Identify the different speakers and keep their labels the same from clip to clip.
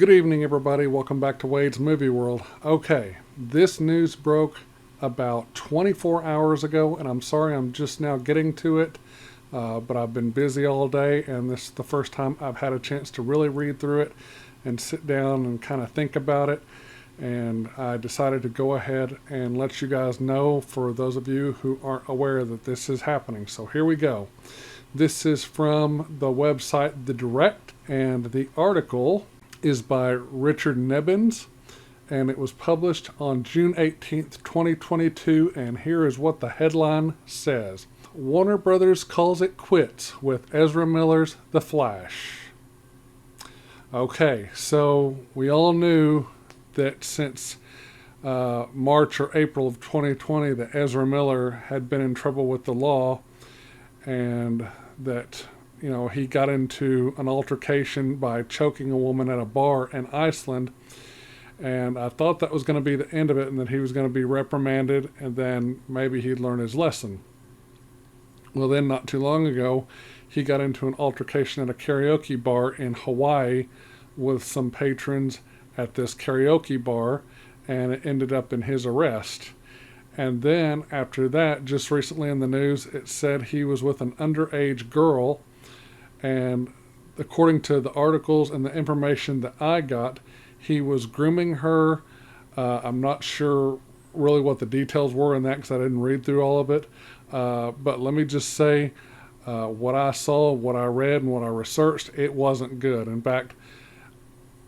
Speaker 1: Good evening, everybody. Welcome back to Wade's Movie World. Okay, this news broke about 24 hours ago, and I'm sorry I'm just now getting to it, but I've been busy all day, and this is the first time I've had a chance to really read through it and sit down and kind of think about it. And I decided to go ahead and let you guys know, for those of you who aren't aware, that this is happening. So here we go. This is from the website The Direct, and the article is by Richard Nebbins, and it was published on June 18th, 2022, and here is what the headline says. Warner Brothers calls it quits with Ezra Miller's The Flash. Okay, so we all knew that since March or April of 2020 that Ezra Miller had been in trouble with the law, and that he got into an altercation by choking a woman at a bar in Iceland, and I thought that was going to be the end of it and that he was going to be reprimanded and then maybe he'd learn his lesson. Well, then not too long ago, he got into an altercation at a karaoke bar in Hawaii with some patrons at this karaoke bar, and it ended up in his arrest. And then after that, just recently in the news, it said he was with an underage girl, and according to the articles and the information that I got, he was grooming her. I'm not sure really what the details were in that because I didn't read through all of it. But let me just say, what I saw, what I read, and what I researched, it wasn't good. In fact,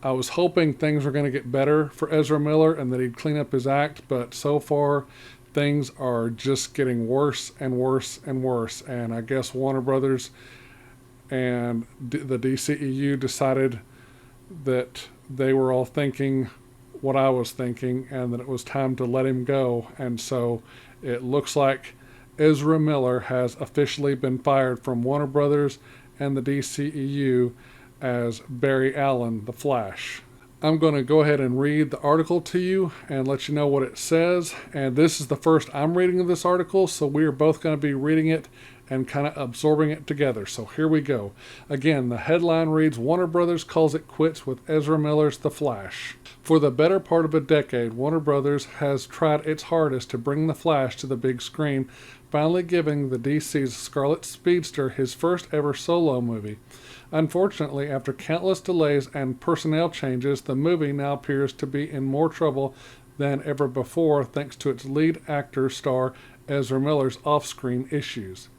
Speaker 1: I was hoping things were going to get better for Ezra Miller and that he'd clean up his act, but so far things are just getting worse and worse and worse. And I guess Warner Brothers and the DCEU decided that they were all thinking what I was thinking and that it was time to let him go. And so it looks like Ezra Miller has officially been fired from Warner Brothers and the DCEU as Barry Allen, the Flash. I'm going to go ahead and read the article to you and let you know what it says. And this is the first I'm reading of this article, so we are both going to be reading it and kind of absorbing it together. So here we go. Again, the headline reads, Warner Brothers calls it quits with Ezra Miller's The Flash. For the better part of a decade, Warner Brothers has tried its hardest to bring The Flash to the big screen, finally giving the DC's Scarlet Speedster his first ever solo movie. Unfortunately, after countless delays and personnel changes, the movie now appears to be in more trouble than ever before thanks to its lead actor star Ezra Miller's off-screen issues.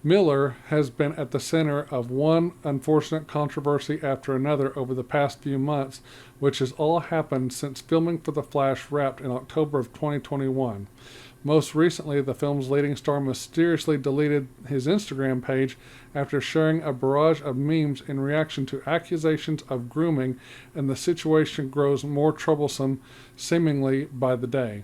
Speaker 1: Miller has been at the center of one unfortunate controversy after another over the past few months, which has all happened since filming for The Flash wrapped in October of 2021. Most recently, the film's leading star mysteriously deleted his Instagram page after sharing a barrage of memes in reaction to accusations of grooming, and the situation grows more troublesome seemingly by the day.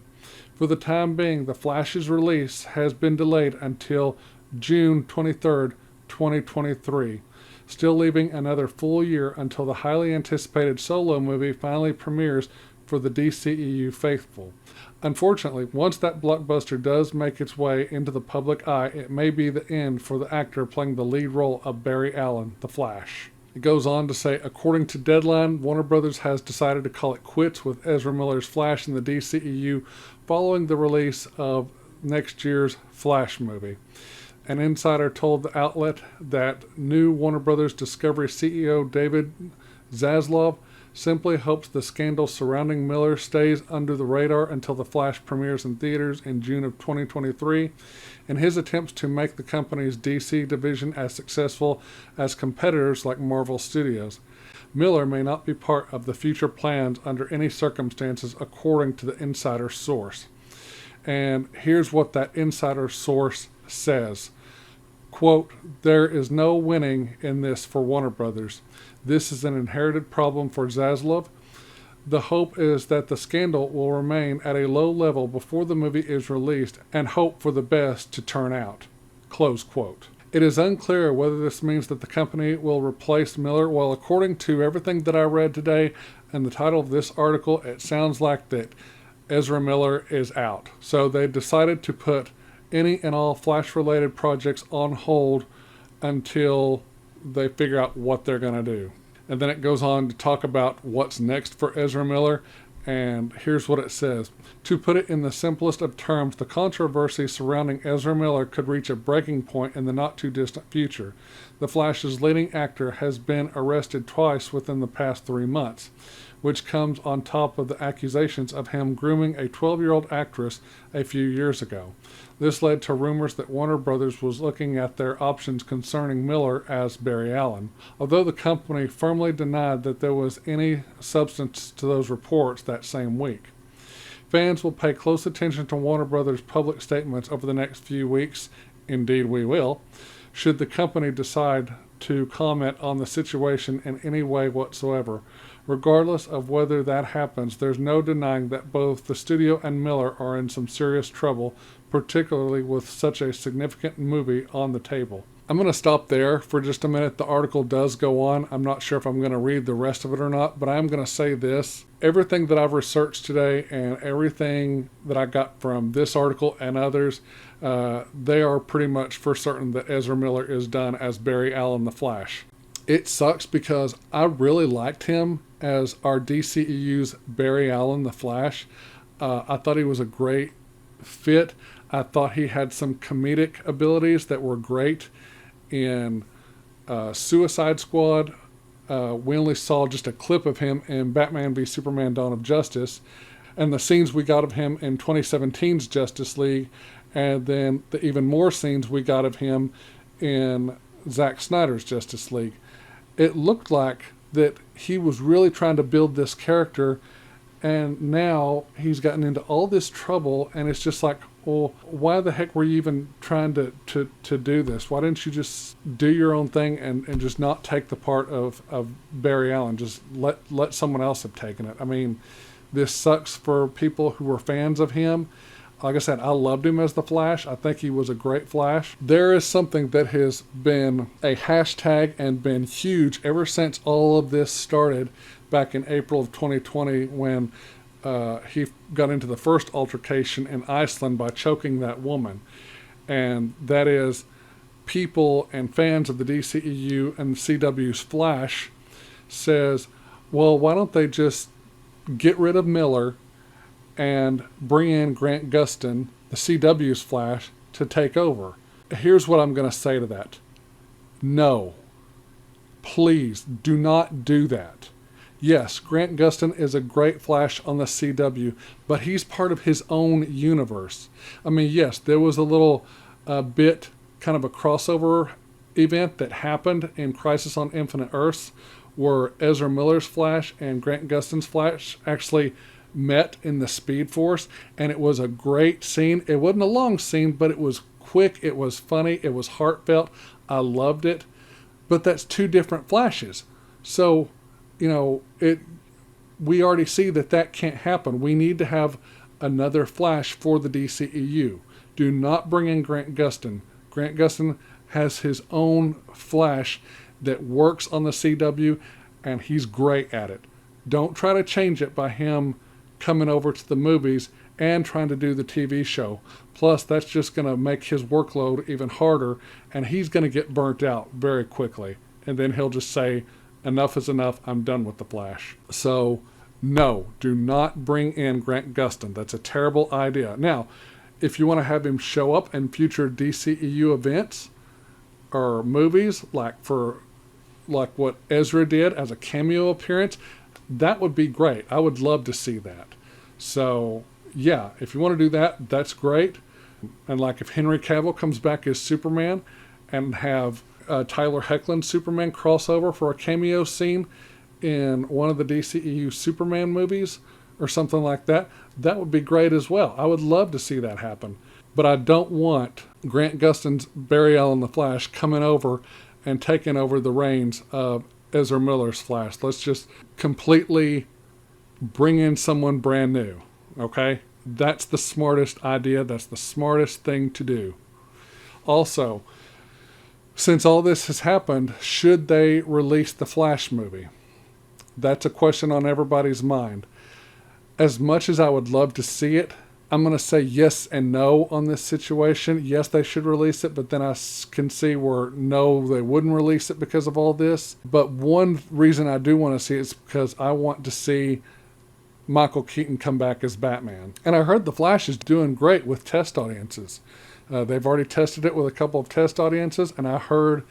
Speaker 1: For the time being, The Flash's release has been delayed until June 23rd, 2023, still leaving another full year until the highly anticipated solo movie finally premieres for the DCEU faithful. Unfortunately, once that blockbuster does make its way into the public eye, it may be the end for the actor playing the lead role of Barry Allen, the Flash. It goes on to say, according to Deadline, Warner Brothers has decided to call it quits with Ezra Miller's Flash in the DCEU following the release of next year's Flash movie. An insider told the outlet that new Warner Brothers Discovery CEO David Zaslav simply hopes the scandal surrounding Miller stays under the radar until The Flash premieres in theaters in June of 2023, in his attempts to make the company's DC division as successful as competitors like Marvel Studios. Miller may not be part of the future plans under any circumstances, according to the insider source. And here's what that insider source says. Quote, there is no winning in this for Warner Brothers. This is an inherited problem for Zaslav. The hope is that the scandal will remain at a low level before the movie is released and hope for the best to turn out. Close quote. It is unclear whether this means that the company will replace Miller. Well, according to everything that I read today and the title of this article, it sounds like that Ezra Miller is out. So they decided to put any and all Flash-related projects on hold until they figure out what they're going to do. And then it goes on to talk about what's next for Ezra Miller. And here's what it says. To put it in the simplest of terms, the controversy surrounding Ezra Miller could reach a breaking point in the not-too-distant future. The Flash's leading actor has been arrested twice within the past 3 months, which comes on top of the accusations of him grooming a 12-year-old actress a few years ago. This led to rumors that Warner Brothers was looking at their options concerning Miller as Barry Allen. Although the company firmly denied that there was any substance to those reports that same week. Fans will pay close attention to Warner Brothers' public statements over the next few weeks. Indeed, we will. Should the company decide to comment on the situation in any way whatsoever. Regardless of whether that happens, there's no denying that both the studio and Miller are in some serious trouble, particularly with such a significant movie on the table. I'm going to stop there for just a minute. The article does go on. I'm not sure if I'm going to read the rest of it or not, but I am going to say this. Everything that I've researched today and everything that I got from this article and others, they are pretty much for certain that Ezra Miller is done as Barry Allen the Flash. It sucks because I really liked him as our DCEU's Barry Allen the Flash. I thought he was a great fit. I thought he had some comedic abilities that were great in Suicide Squad. We only saw just a clip of him in Batman v Superman Dawn of Justice, and the scenes we got of him in 2017's Justice League, and then the even more scenes we got of him in Zack Snyder's Justice League. It looked like that he was really trying to build this character, and now he's gotten into all this trouble, and it's just like, well, why the heck were you even trying to do this? Why didn't you just do your own thing and just not take the part of Barry Allen? Just let someone else have taken it. I mean, this sucks for people who were fans of him. Like I said, I loved him as the Flash. I think he was a great Flash. There is something that has been a hashtag and been huge ever since all of this started back in April of 2020 when he got into the first altercation in Iceland by choking that woman. And that is people and fans of the DCEU and the CW's Flash says, well, why don't they just get rid of Miller and bring in Grant Gustin, the CW's Flash, to take over? Here's what I'm going to say to that. No. Please do not do that. Yes, Grant Gustin is a great Flash on the CW, but he's part of his own universe. I mean, yes, there was a little bit, kind of a crossover event that happened in Crisis on Infinite Earths where Ezra Miller's Flash and Grant Gustin's Flash actually met in the Speed Force, and it was a great scene. It wasn't a long scene, but it was quick, it was funny, it was heartfelt. I loved it. But that's two different Flashes. So, you know, we already see that can't happen. We need to have another Flash for the DCEU. Do not bring in Grant Gustin. Grant Gustin has his own Flash that works on the CW, and he's great at it. Don't try to change it by him coming over to the movies and trying to do the TV show. Plus, that's just going to make his workload even harder, and he's going to get burnt out very quickly. And then he'll just say, enough is enough, I'm done with the Flash. So, no, do not bring in Grant Gustin. That's a terrible idea. Now, if you want to have him show up in future DCEU events or movies, like what Ezra did as a cameo appearance, that would be great. I would love to see that. So, yeah, if you want to do that, that's great. And like if Henry Cavill comes back as Superman and have Tyler Hoechlin's Superman crossover for a cameo scene in one of the DCEU Superman movies or something like that, that would be great as well. I would love to see that happen. But I don't want Grant Gustin's Barry Allen the Flash coming over and taking over the reins of Ezra Miller's Flash. Let's just completely bring in someone brand new, okay? That's the smartest idea. That's the smartest thing to do. Also, since all this has happened, should they release the Flash movie? That's a question on everybody's mind. As much as I would love to see it, I'm going to say yes and no on this situation. Yes, they should release it, but then I can see where no, they wouldn't release it because of all this. But one reason I do want to see it is because I want to see Michael Keaton come back as Batman. And I heard The Flash is doing great with test audiences. They've already tested it with a couple of test audiences, and I heard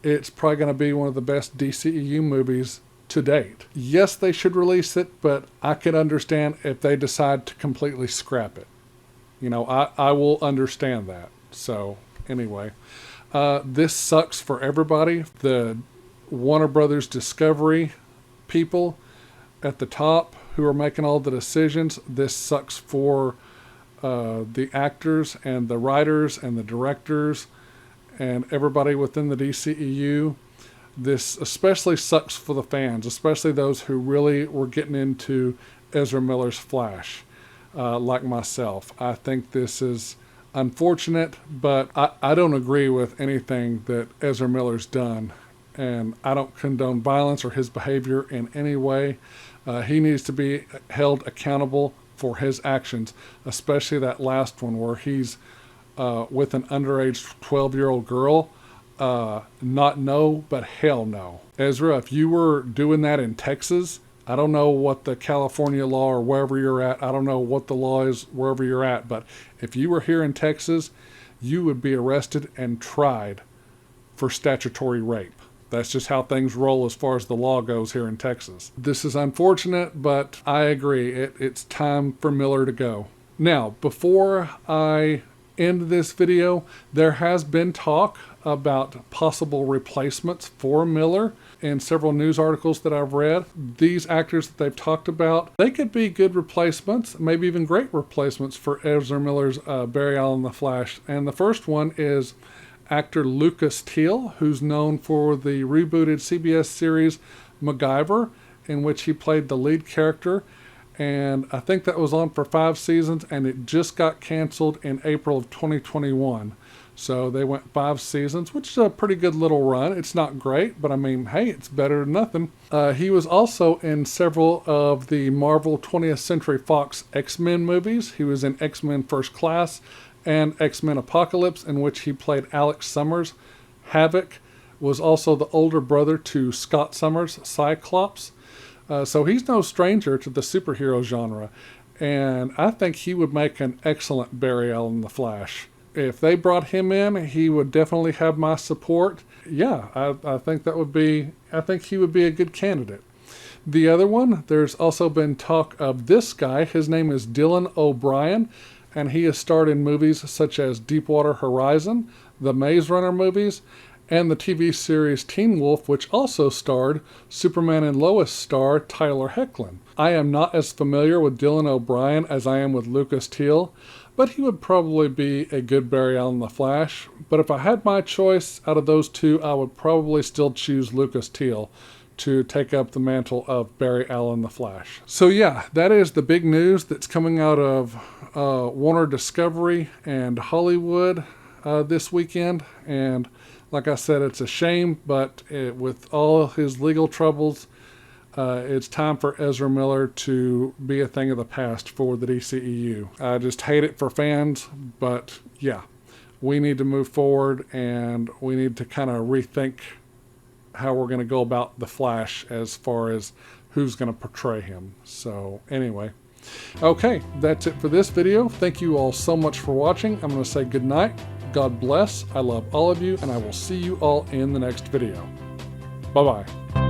Speaker 1: it's probably going to be one of the best DCEU movies to date. Yes, they should release it, but I could understand if they decide to completely scrap it. You know, I will understand that. So, anyway, this sucks for everybody. The Warner Brothers Discovery people at the top who are making all the decisions, this sucks for the actors and the writers and the directors and everybody within the DCEU. This especially sucks for the fans, especially those who really were getting into Ezra Miller's Flash, like myself. I think this is unfortunate, but I don't agree with anything that Ezra Miller's done, and I don't condone violence or his behavior in any way. He needs to be held accountable for his actions, especially that last one where he's with an underage 12-year-old girl. Not no, but hell no. Ezra, if you were doing that in Texas, I don't know what the California law or wherever you're at, I don't know what the law is wherever you're at, but if you were here in Texas, you would be arrested and tried for statutory rape. That's just how things roll as far as the law goes here in Texas. This is unfortunate, but I agree. It's time for Miller to go. Now, before I end this video, there has been talk about possible replacements for Miller in several news articles that I've read. These actors that they've talked about, they could be good replacements, maybe even great replacements for Ezra Miller's Barry Allen the Flash. And the first one is actor Lucas Teal, who's known for the rebooted CBS series MacGyver, in which he played the lead character. And I think that was on for 5 seasons, and it just got canceled in April of 2021. So they went 5 seasons, which is a pretty good little run. It's not great, but I mean, hey, it's better than nothing. He was also in several of the Marvel 20th Century Fox X-Men movies. He was in X-Men First Class and X-Men Apocalypse, in which he played Alex Summers. Havoc was also the older brother to Scott Summers, Cyclops. So he's no stranger to the superhero genre, and I think he would make an excellent Barry Allen the Flash. If they brought him in, he would definitely have my support. Yeah, I think he would be a good candidate. The other one, there's also been talk of this guy. His name is Dylan O'Brien, and he has starred in movies such as Deepwater Horizon, the Maze Runner movies, and the TV series Teen Wolf, which also starred Superman and Lois star Tyler Hoechlin. I am not as familiar with Dylan O'Brien as I am with Lucas Teal, but he would probably be a good Barry Allen the Flash. But if I had my choice out of those two, I would probably still choose Lucas Teal to take up the mantle of Barry Allen the Flash. So yeah, that is the big news that's coming out of Warner Discovery and Hollywood this weekend. And like I said, it's a shame, but with all his legal troubles, it's time for Ezra Miller to be a thing of the past for the DCEU. I just hate it for fans, but yeah, we need to move forward, and we need to kind of rethink how we're going to go about the Flash as far as who's going to portray him. So anyway, okay, that's it for this video. Thank you all so much for watching. I'm going to say good night. God bless. I love all of you, and I will see you all in the next video. Bye-bye.